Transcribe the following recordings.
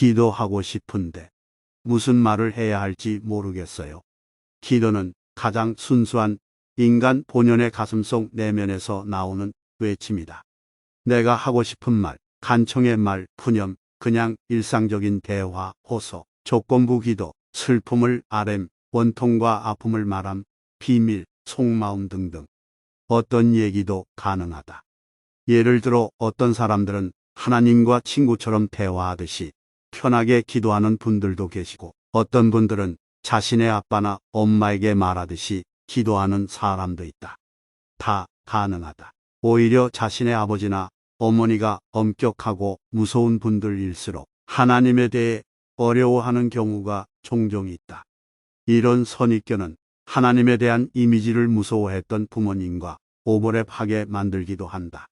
기도하고 싶은데 무슨 말을 해야 할지 모르겠어요. 기도는 가장 순수한 인간 본연의 가슴속 내면에서 나오는 외침이다. 내가 하고 싶은 말, 간청의 말, 푸념, 그냥 일상적인 대화, 호소, 조건부 기도, 슬픔을 아렘, 원통과 아픔을 말함, 비밀, 속마음 등등. 어떤 얘기도 가능하다. 예를 들어 어떤 사람들은 하나님과 친구처럼 대화하듯이 편하게 기도하는 분들도 계시고, 어떤 분들은 자신의 아빠나 엄마에게 말하듯이 기도하는 사람도 있다. 다 가능하다. 오히려 자신의 아버지나 어머니가 엄격하고 무서운 분들일수록 하나님에 대해 어려워하는 경우가 종종 있다. 이런 선입견은 하나님에 대한 이미지를 무서워했던 부모님과 오버랩하게 만들기도 한다.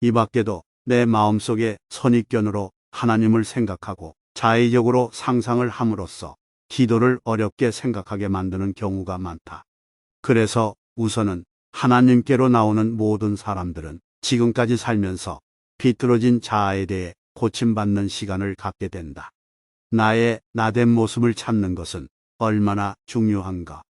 이 밖에도 내 마음속에 선입견으로 하나님을 생각하고 자의적으로 상상을 함으로써 기도를 어렵게 생각하게 만드는 경우가 많다. 그래서 우선은 하나님께로 나오는 모든 사람들은 지금까지 살면서 비뚤어진 자아에 대해 고침받는 시간을 갖게 된다. 나의 나된 모습을 찾는 것은 얼마나 중요한가.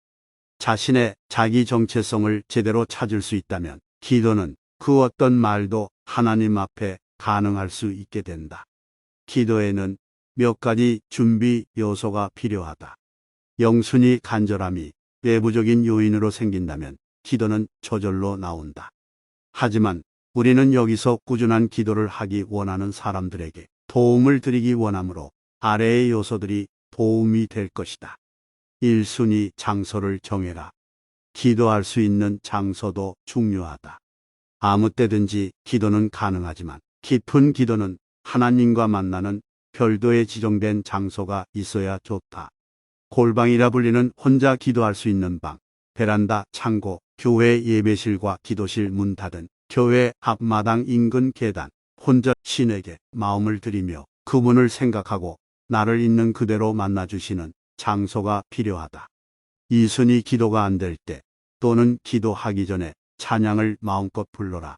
자신의 자기 정체성을 제대로 찾을 수 있다면 기도는 그 어떤 말도 하나님 앞에 가능할 수 있게 된다. 기도에는 몇 가지 준비 요소가 필요하다. 영순이 간절함이 외부적인 요인으로 생긴다면 기도는 저절로 나온다. 하지만 우리는 여기서 꾸준한 기도를 하기 원하는 사람들에게 도움을 드리기 원하므로 아래의 요소들이 도움이 될 것이다. 1순위 장소를 정해라. 기도할 수 있는 장소도 중요하다. 아무 때든지 기도는 가능하지만 깊은 기도는 하나님과 만나는 별도의 지정된 장소가 있어야 좋다. 골방이라 불리는 혼자 기도할 수 있는 방, 베란다, 창고, 교회 예배실과 기도실 문 닫은 교회 앞마당 인근 계단, 혼자 신에게 마음을 드리며 그분을 생각하고 나를 있는 그대로 만나주시는 장소가 필요하다. 2순위 기도가 안 될 때 또는 기도하기 전에 찬양을 마음껏 불러라.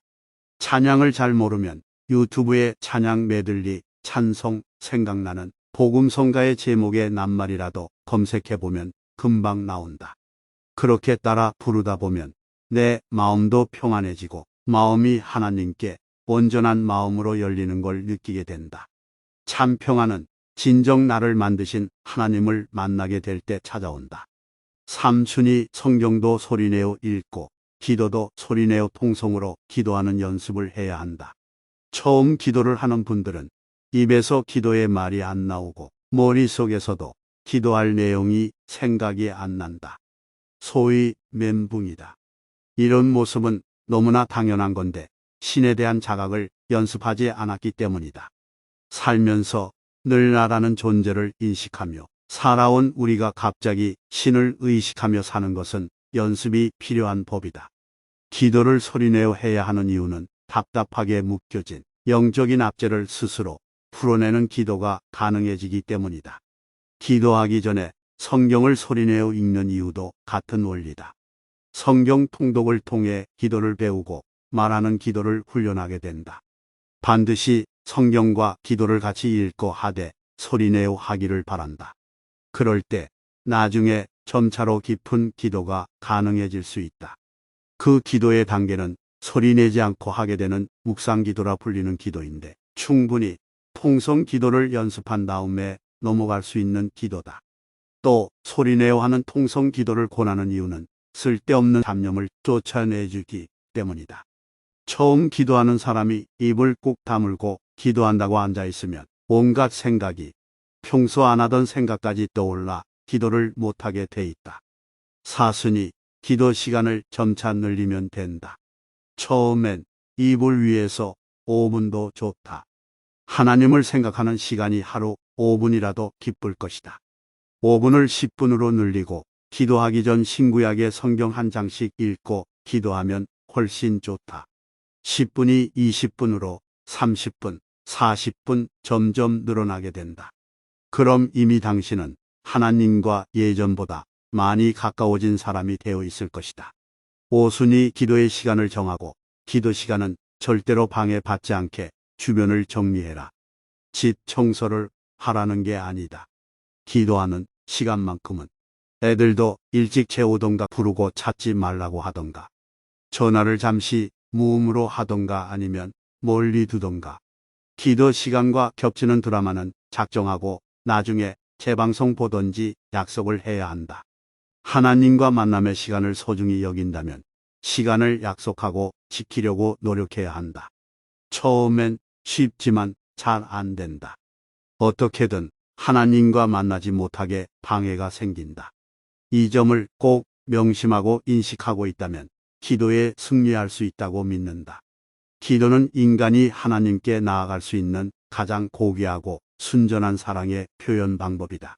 찬양을 잘 모르면 유튜브에 찬양 메들리, 찬송, 생각나는 복음성가의 제목의 낱말이라도 검색해보면 금방 나온다. 그렇게 따라 부르다 보면 내 마음도 평안해지고 마음이 하나님께 온전한 마음으로 열리는 걸 느끼게 된다. 참 평안은 진정 나를 만드신 하나님을 만나게 될 때 찾아온다. 3순위 성경도 소리내어 읽고 기도도 소리내어 통성으로 기도하는 연습을 해야 한다. 처음 기도를 하는 분들은 입에서 기도의 말이 안 나오고 머릿속에서도 기도할 내용이 생각이 안 난다. 소위 멘붕이다. 이런 모습은 너무나 당연한 건데 신에 대한 자각을 연습하지 않았기 때문이다. 살면서 늘 나라는 존재를 인식하며 살아온 우리가 갑자기 신을 의식하며 사는 것은 연습이 필요한 법이다. 기도를 소리내어 해야 하는 이유는 답답하게 묶여진 영적인 압제를 스스로 풀어내는 기도가 가능해지기 때문이다. 기도하기 전에 성경을 소리내어 읽는 이유도 같은 원리다. 성경 통독을 통해 기도를 배우고 말하는 기도를 훈련하게 된다. 반드시 성경과 기도를 같이 읽고 하되 소리내어 하기를 바란다. 그럴 때 나중에 점차로 깊은 기도가 가능해질 수 있다. 그 기도의 단계는 소리내지 않고 하게 되는 묵상기도라 불리는 기도인데 충분히 통성 기도를 연습한 다음에 넘어갈 수 있는 기도다. 또 소리내어 하는 통성 기도를 권하는 이유는 쓸데없는 잡념을 쫓아내주기 때문이다. 처음 기도하는 사람이 입을 꾹 다물고 기도한다고 앉아있으면 온갖 생각이 평소 안 하던 생각까지 떠올라 기도를 못하게 돼 있다. 4순위 기도 시간을 점차 늘리면 된다. 처음엔 이불 위에서 5분도 좋다. 하나님을 생각하는 시간이 하루 5분이라도 기쁠 것이다. 5분을 10분으로 늘리고 기도하기 전 신구약의 성경 한 장씩 읽고 기도하면 훨씬 좋다. 10분이 20분으로 30분, 40분 점점 늘어나게 된다. 그럼 이미 당신은 하나님과 예전보다 많이 가까워진 사람이 되어 있을 것이다. 5순위 기도의 시간을 정하고 기도 시간은 절대로 방해받지 않게 주변을 정리해라. 집 청소를 하라는 게 아니다. 기도하는 시간만큼은 애들도 일찍 재우던가 부르고 찾지 말라고 하던가 전화를 잠시 무음으로 하던가 아니면 멀리 두던가 기도 시간과 겹치는 드라마는 작정하고 나중에 재방송 보던지 약속을 해야 한다. 하나님과 만남의 시간을 소중히 여긴다면 시간을 약속하고 지키려고 노력해야 한다. 처음엔 쉽지만 잘 안 된다. 어떻게든 하나님과 만나지 못하게 방해가 생긴다. 이 점을 꼭 명심하고 인식하고 있다면 기도에 승리할 수 있다고 믿는다. 기도는 인간이 하나님께 나아갈 수 있는 가장 고귀하고 순전한 사랑의 표현 방법이다.